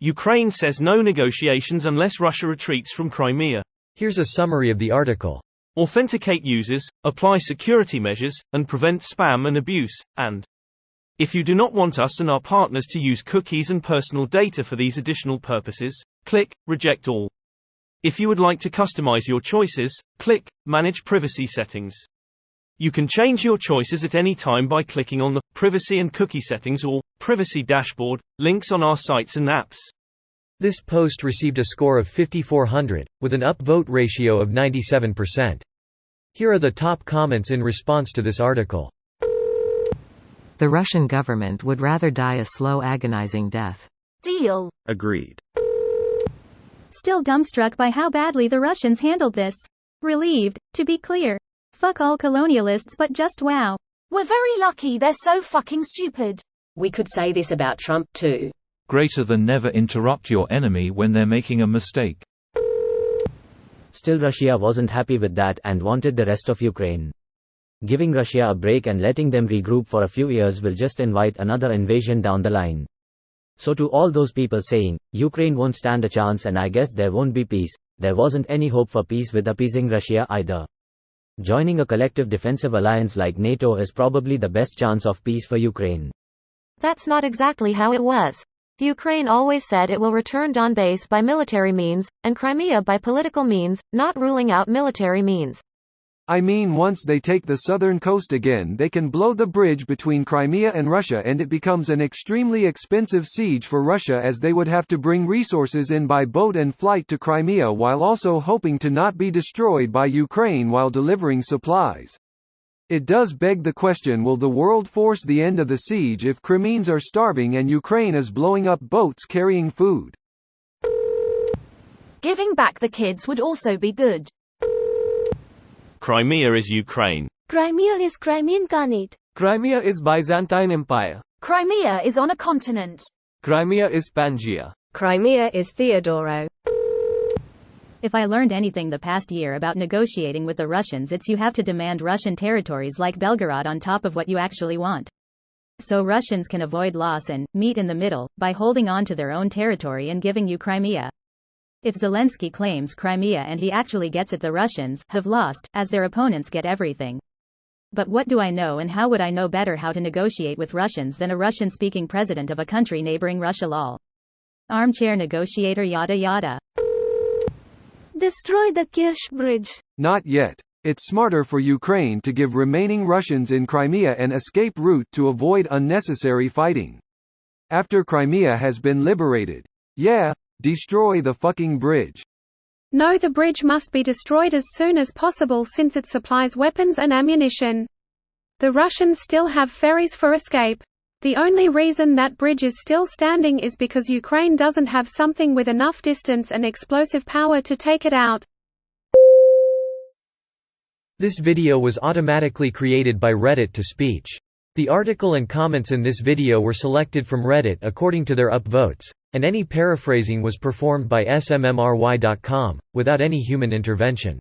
Ukraine says no negotiations unless Russia retreats from Crimea. Here's a summary of the article. Authenticate users, apply security measures, and prevent spam and abuse, and if you do not want us and our partners to use cookies and personal data for these additional purposes, click Reject All. If you would like to customize your choices, click Manage Privacy Settings. You can change your choices at any time by clicking on the Privacy and Cookie Settings or Privacy Dashboard links on our sites and apps. This post received a score of 5400, with an upvote ratio of 97%. Here are the top comments in response to this article. The Russian government would rather die a slow, agonizing death. Deal. Agreed. Still dumbstruck by how badly the Russians handled this. Relieved, to be clear. Fuck all colonialists, but just wow. We're very lucky they're so fucking stupid. We could say this about Trump too. Greater than never interrupt your enemy when they're making a mistake. Still, Russia wasn't happy with that and wanted the rest of Ukraine. Giving Russia a break and letting them regroup for a few years will just invite another invasion down the line. So to all those people saying, Ukraine won't stand a chance and I guess there won't be peace, there wasn't any hope for peace with appeasing Russia either. Joining a collective defensive alliance like NATO is probably the best chance of peace for Ukraine. That's not exactly how it was. Ukraine always said it will return Donbas by military means, and Crimea by political means, not ruling out military means. I mean, once they take the southern coast again, they can blow the bridge between Crimea and Russia and it becomes an extremely expensive siege for Russia, as they would have to bring resources in by boat and flight to Crimea while also hoping to not be destroyed by Ukraine while delivering supplies. It does beg the question, will the world force the end of the siege if Crimeans are starving and Ukraine is blowing up boats carrying food? Giving back the kids would also be good. Crimea is Ukraine. Crimea is Crimean Khanate. Crimea is Byzantine Empire. Crimea is on a continent. Crimea is Pangaea. Crimea is Theodoro. If I learned anything the past year about negotiating with the Russians, it's you have to demand Russian territories like Belgorod on top of what you actually want. So Russians can avoid loss and meet in the middle by holding on to their own territory and giving you Crimea. If Zelensky claims Crimea and he actually gets it, the Russians have lost, as their opponents get everything. But what do I know, and how would I know better how to negotiate with Russians than a Russian-speaking president of a country neighboring Russia? Lol. Armchair negotiator yada yada. Destroy the Kerch Bridge. Not yet. It's smarter for Ukraine to give remaining Russians in Crimea an escape route to avoid unnecessary fighting. After Crimea has been liberated, destroy the fucking bridge. No, the bridge must be destroyed as soon as possible since it supplies weapons and ammunition. The Russians still have ferries for escape. The only reason that bridge is still standing is because Ukraine doesn't have something with enough distance and explosive power to take it out. This video was automatically created by Reddit to speech. The article and comments in this video were selected from Reddit according to their upvotes, and any paraphrasing was performed by smmry.com, without any human intervention.